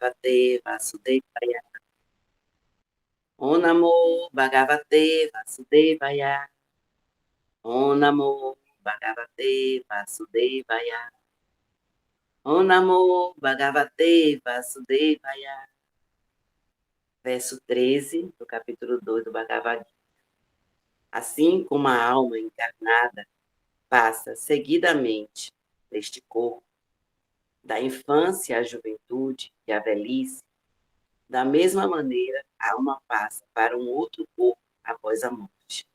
Bhagavate Vasudevaya. Om Namo Bhagavate Vasudevaya. Om Namo Bhagavate Vasudevaya. Om Namo Bhagavate Vasudevaya. Verso 13 do capítulo 2 do Bhagavad Gita. Assim como a alma encarnada passa seguidamente neste corpo, da infância à juventude e à velhice, da mesma maneira a alma passa para um outro corpo após a morte.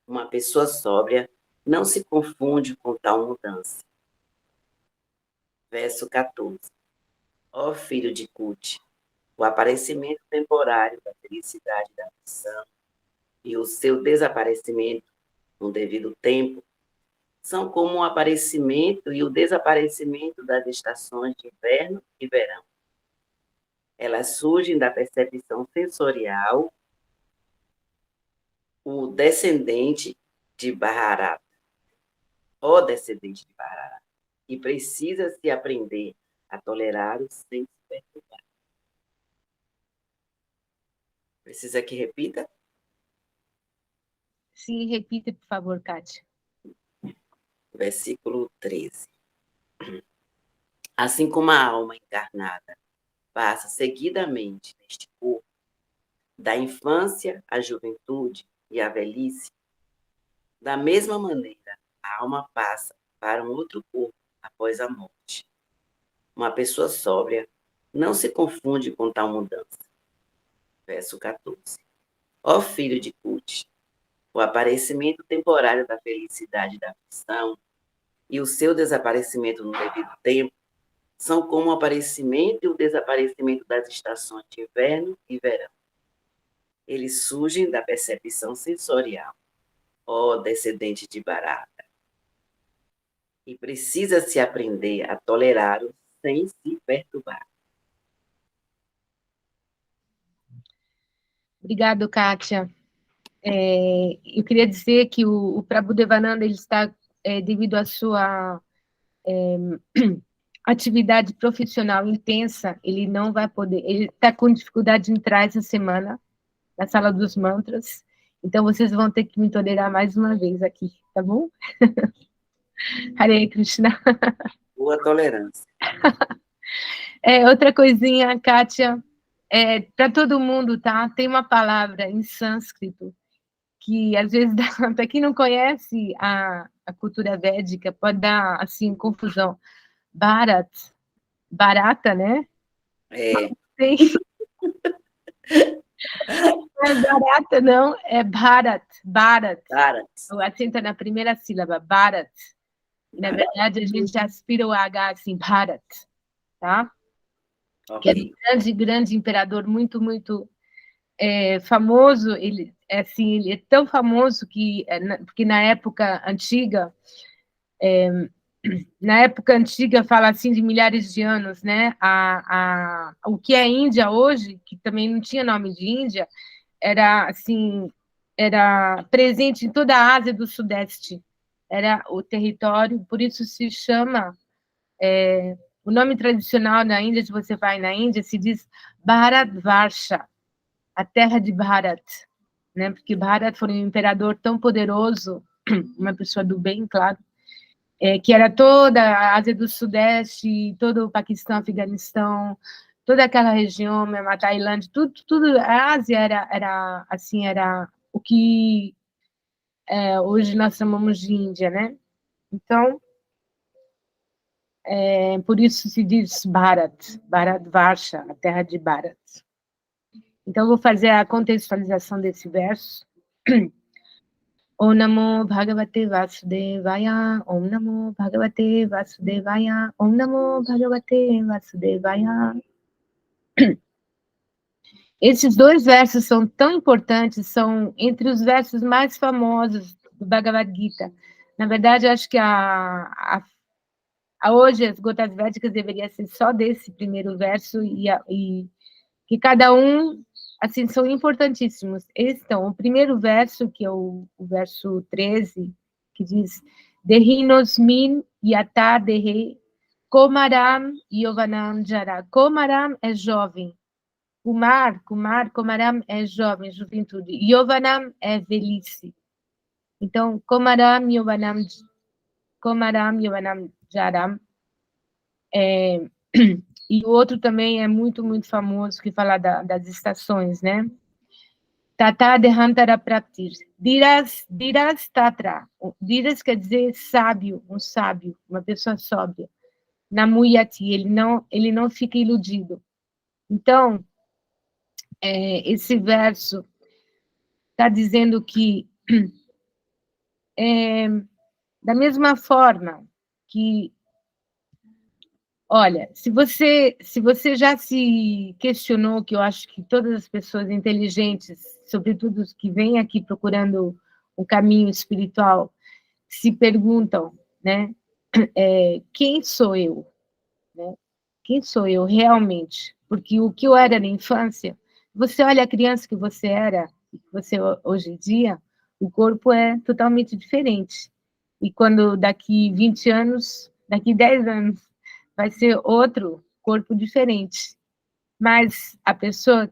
Uma pessoa sóbria não se confunde com tal mudança. Verso 14. Ó filho de Cuti, o aparecimento temporário da felicidade da aflição e o seu desaparecimento no devido tempo são como o aparecimento e o desaparecimento das estações de inverno e verão. Elas surgem da percepção sensorial, o descendente de Bharata, o descendente de Bharata, e precisa-se aprender a tolerar o sem se perturbar. Precisa que repita? Sim, repita, por favor, Kátia. Versículo 13. Assim como a alma encarnada passa seguidamente neste corpo, da infância à juventude e à velhice, da mesma maneira, a alma passa para um outro corpo após a morte. Uma pessoa sóbria não se confunde com tal mudança. Verso 14. Ó filho de Cuti, o aparecimento temporário da felicidade da aflição e o seu desaparecimento no devido tempo são como o aparecimento e o desaparecimento das estações de inverno e verão. Eles surgem da percepção sensorial, ó descendente de Bharata. E precisa-se aprender a tolerá-los sem se perturbar. Obrigado, Kátia. Eu queria dizer que o Prabhudevananda ele está, devido à sua atividade profissional intensa, ele não vai poder, ele está com dificuldade de entrar essa semana na sala dos mantras, então vocês vão ter que me tolerar mais uma vez aqui, tá bom? Hare Krishna. Boa tolerância. Outra coisinha, Kátia, para todo mundo, tá? Tem uma palavra em sânscrito que às vezes para quem não conhece a cultura védica pode dar assim confusão. Barata, né? Tem. Não é barata, não, é Bharat. O acento é na primeira sílaba, Bharat. Na verdade, a gente aspira o H assim, Bharat, tá? Okay. Que é um grande imperador, muito, muito famoso. Ele é tão famoso que, porque na época antiga, fala assim de milhares de anos, né? O que é Índia hoje, que também não tinha nome de Índia, era presente em toda a Ásia do Sudeste. Era o território, por isso se chama o nome tradicional na Índia, se você vai na Índia, se diz Bharatvarsha, a terra de Bharat, né? Porque Bharat foi um imperador tão poderoso, uma pessoa do bem, claro, que era toda a Ásia do Sudeste, todo o Paquistão, Afeganistão, toda aquela região, mesmo a Tailândia, tudo a Ásia era o que hoje nós chamamos de Índia, né? Então, por isso se diz Bharatvarsha, a terra de Bharat. Então, vou fazer a contextualização desse verso. Om Namo Bhagavate Vasudevaya, Om Namo Bhagavate Vasudevaya, Om Namo Bhagavate Vasudevaya. Esses dois versos são tão importantes, são entre os versos mais famosos do Bhagavad Gita. Na verdade, acho que hoje as gotas védicas deveria ser só desse primeiro verso e que cada um, assim, são importantíssimos. Então, o primeiro verso, que é o verso 13, que diz Dehinosmin yata dehe Komaram, Yovanam, Jara. Komaram é jovem. Kumaram é jovem, juventude. Yovanam é velhice. Então, Komaram, Yovanam, Jaram. E o outro também é muito, muito famoso, que fala das estações, né? Tata Dehantara Praptir. Diras Tatra. Diras quer dizer sábio, um sábio, uma pessoa sóbria. Namuyati, ele não fica iludido. Então, esse verso está dizendo que, da mesma forma que, olha, se você já se questionou, que eu acho que todas as pessoas inteligentes, sobretudo os que vêm aqui procurando um caminho espiritual, se perguntam, né, quem sou eu? Né? Quem sou eu realmente? Porque o que eu era na infância, você olha a criança que você era, você hoje em dia, o corpo é totalmente diferente. E quando daqui 20 anos, daqui 10 anos, vai ser outro corpo diferente. Mas a pessoa,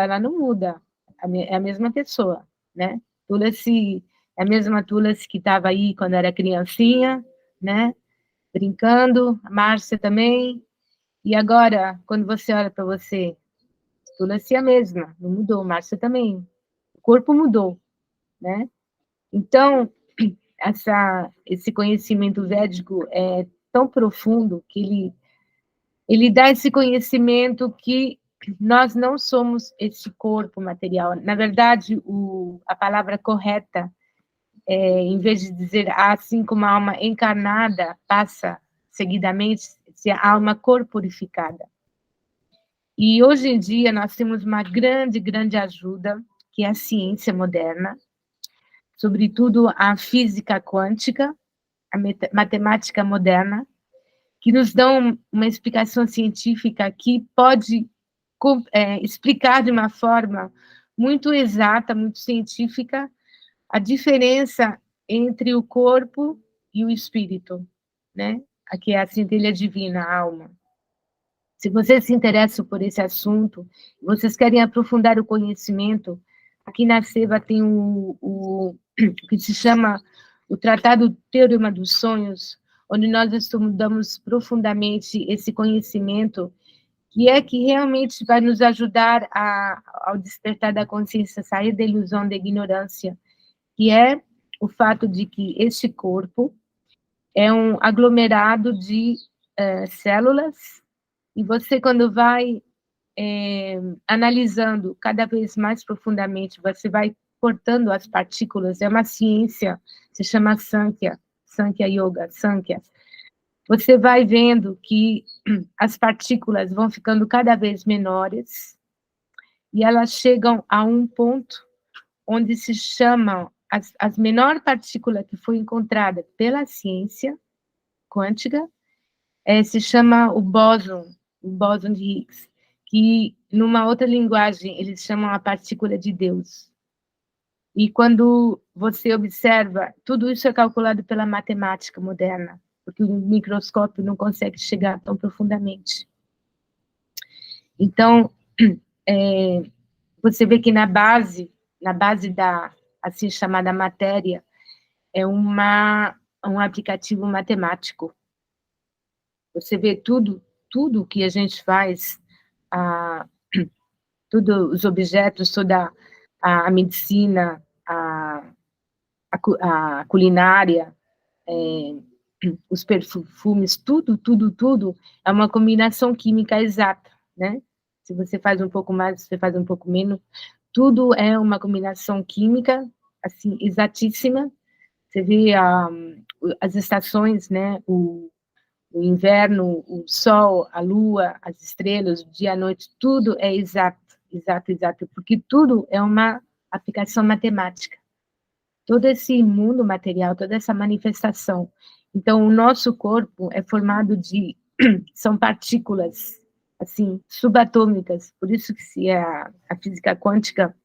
ela não muda, é a mesma pessoa, né? Tulasi é a mesma Tulasi que estava aí quando era criancinha, né? Brincando, a Márcia também. E agora, quando você olha para você, Tulasi é a mesma, não mudou, Márcia também. O corpo mudou, né? Então, esse conhecimento védico é tão profundo que ele dá esse conhecimento que nós não somos esse corpo material. Na verdade, a palavra correta, em vez de dizer assim como a alma encarnada passa seguidamente, se a alma corporificada. E hoje em dia nós temos uma grande, grande ajuda, que é a ciência moderna, sobretudo a física quântica, a matemática moderna, que nos dão uma explicação científica que pode explicar de uma forma muito exata, muito científica, a diferença entre o corpo e o espírito, né? Aqui é a centelha divina, a alma. Se vocês se interessam por esse assunto, vocês querem aprofundar o conhecimento, aqui na Seva tem o que se chama o Tratado Teorema dos Sonhos, onde nós estudamos profundamente esse conhecimento, que realmente vai nos ajudar ao despertar da consciência, sair da ilusão da ignorância, que é o fato de que este corpo é um aglomerado de células, e você, quando vai analisando cada vez mais profundamente, você vai cortando as partículas, é uma ciência, se chama Sankhya Yoga, Sankhya. Você vai vendo que as partículas vão ficando cada vez menores, e elas chegam a um ponto onde se chamam, as menor partícula que foi encontrada pela ciência quântica, se chama o bóson de Higgs, que numa outra linguagem eles chamam a partícula de Deus. E quando você observa, tudo isso é calculado pela matemática moderna, porque o microscópio não consegue chegar tão profundamente. Então, você vê que na base da assim chamada matéria, é um aplicativo matemático. Você vê tudo que a gente faz, todos os objetos, toda a medicina, a culinária, os perfumes, tudo é uma combinação química exata, né? Se você faz um pouco mais, você faz um pouco menos, tudo é uma combinação química, assim, exatíssima. Você vê as estações, né? O inverno, o sol, a lua, as estrelas, o dia, a noite, tudo é exato, porque tudo é uma aplicação matemática. Todo esse mundo material, toda essa manifestação. Então, o nosso corpo é formado são partículas, assim, subatômicas, por isso que se a física quântica,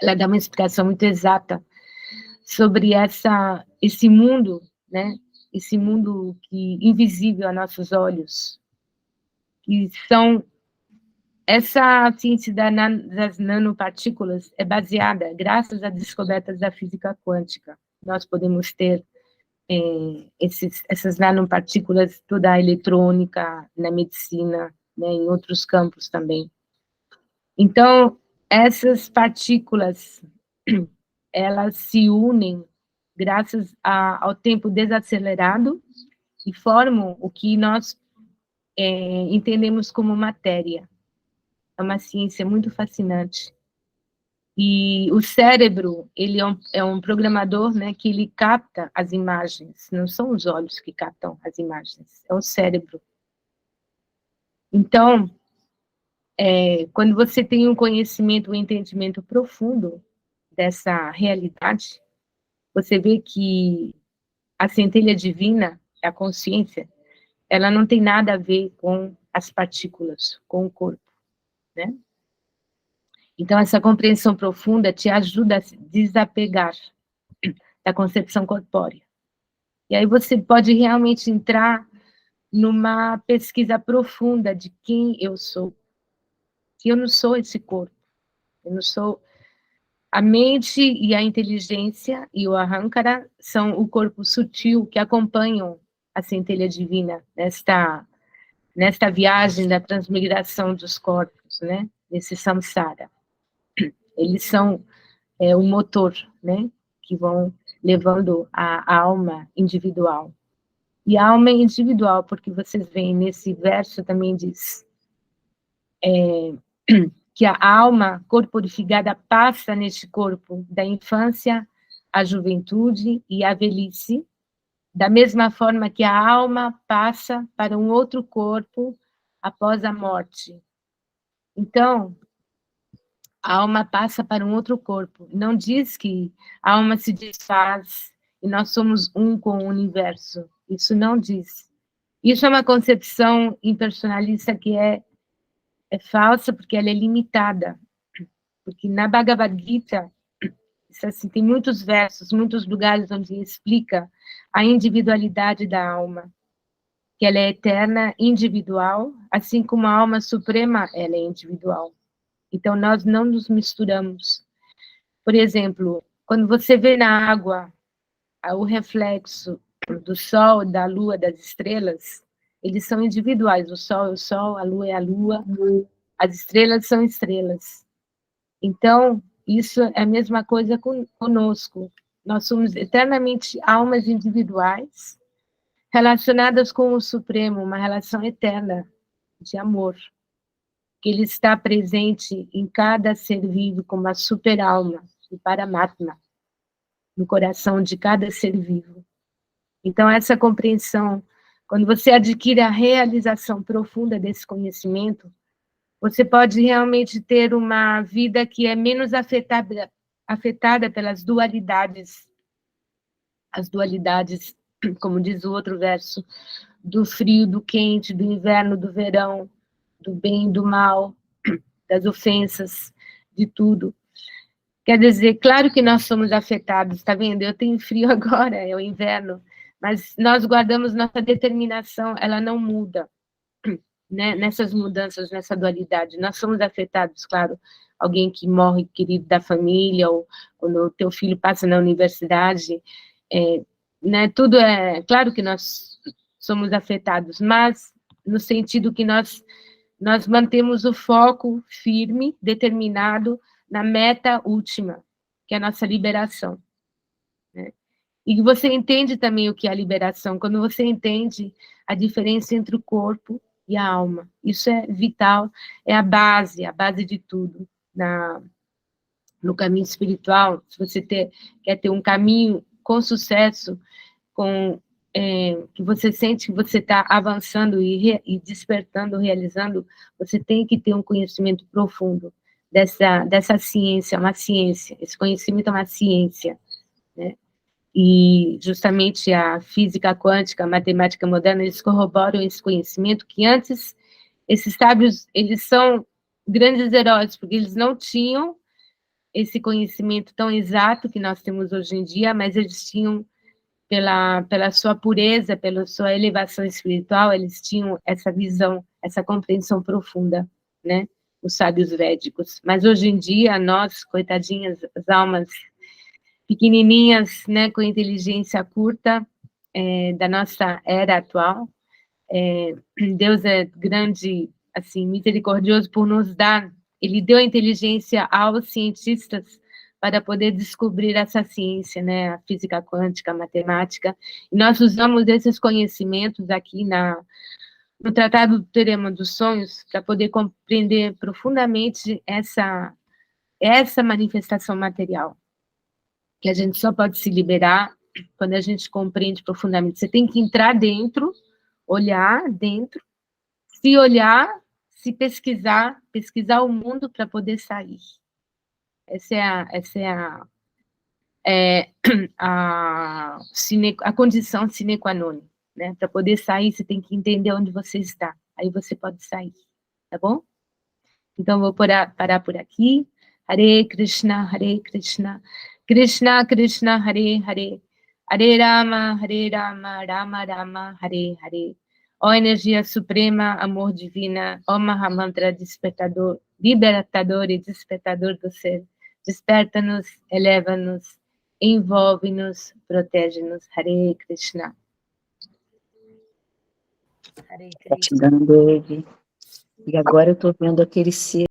ela dá uma explicação muito exata sobre esse mundo, né, esse mundo invisível a nossos olhos, que são... Essa ciência das nanopartículas é baseada, graças às descobertas da física quântica. Nós podemos ter essas nanopartículas, toda a eletrônica, na medicina, né, em outros campos também. Então, essas partículas, elas se unem graças ao tempo desacelerado e formam o que nós entendemos como matéria. É uma ciência muito fascinante. E o cérebro, ele é um programador, né, que ele capta as imagens. Não são os olhos que captam as imagens, é o cérebro. Então, quando você tem um conhecimento, um entendimento profundo dessa realidade, você vê que a centelha divina, a consciência, ela não tem nada a ver com as partículas, com o corpo, né? Então, essa compreensão profunda te ajuda a se desapegar da concepção corpórea. E aí você pode realmente entrar numa pesquisa profunda de quem eu sou. Que eu não sou esse corpo. Eu não sou... A mente e a inteligência e o ahankara são o corpo sutil que acompanham a centelha divina nesta viagem da transmigração dos corpos, né? Nesse samsara. Eles são o motor, né? Que vão levando a alma individual. E a alma é individual, porque vocês veem nesse verso também diz que a alma corporificada passa neste corpo da infância à juventude e à velhice, da mesma forma que a alma passa para um outro corpo após a morte. Então, a alma passa para um outro corpo. Não diz que a alma se desfaz e nós somos um com o universo. Isso não diz. Isso é uma concepção impersonalista que é falsa, porque ela é limitada. Porque na Bhagavad Gita, assim, tem muitos versos, muitos lugares onde explica a individualidade da alma, que ela é eterna, individual, assim como a alma suprema, ela é individual. Então, nós não nos misturamos. Por exemplo, quando você vê na água o reflexo do sol, da lua, das estrelas, eles são individuais. O sol é o sol, a lua é a lua, as estrelas são estrelas. Então, isso é a mesma coisa conosco. Nós somos eternamente almas individuais, relacionadas com o Supremo, uma relação eterna de amor, que ele está presente em cada ser vivo como a super-alma, o Paramatma, no coração de cada ser vivo. Então, essa compreensão, quando você adquire a realização profunda desse conhecimento, você pode realmente ter uma vida que é menos afetada pelas dualidades, as dualidades, como diz o outro verso, do frio, do quente, do inverno, do verão, do bem e do mal, das ofensas, de tudo. Quer dizer, claro que nós somos afetados, tá vendo? Eu tenho frio agora, é o inverno, mas nós guardamos nossa determinação, ela não muda, né? Nessas mudanças, nessa dualidade. Nós somos afetados, claro, alguém que morre querido da família, ou quando o teu filho passa na universidade, né? Tudo é... Claro que nós somos afetados, mas no sentido que nós mantemos o foco firme, determinado, na meta última, que é a nossa liberação. Né? E você entende também o que é a liberação, quando você entende a diferença entre o corpo e a alma. Isso é vital, é a base de tudo. No caminho espiritual, se você quer ter um caminho com sucesso, que você sente que você está avançando e despertando, realizando, você tem que ter um conhecimento profundo dessa ciência, uma ciência. Esse conhecimento é uma ciência, né? E justamente a física quântica, a matemática moderna, eles corroboram esse conhecimento que antes, esses sábios, eles são grandes heróis, porque eles não tinham esse conhecimento tão exato que nós temos hoje em dia, mas eles tinham pela sua pureza, pela sua elevação espiritual, eles tinham essa visão, essa compreensão profunda, né? Os sábios védicos. Mas hoje em dia, nós, coitadinhas, as almas pequenininhas, né, com inteligência curta, da nossa era atual, Deus é grande, assim, misericordioso por nos dar, ele deu a inteligência aos cientistas para poder descobrir essa ciência, né, a física quântica, a matemática, e nós usamos esses conhecimentos aqui no Tratado do Teorema dos Sonhos para poder compreender profundamente essa manifestação material, que a gente só pode se liberar quando a gente compreende profundamente. Você tem que entrar dentro, olhar dentro, se olhar, se pesquisar o mundo para poder sair. Essa é a condição sine qua non, né? Para poder sair, você tem que entender onde você está. Aí você pode sair, tá bom? Então, vou parar por aqui. Hare Krishna, Krishna Krishna, Hare Hare, Hare Rama, Rama Rama, Hare Hare. Ó energia suprema, amor divina, ó Mahamantra despertador, libertador e despertador do ser. Desperta-nos, eleva-nos, envolve-nos, protege-nos. Hare Krishna. Hare Krishna. Gratidão, Devi. E agora eu estou vendo aquele ser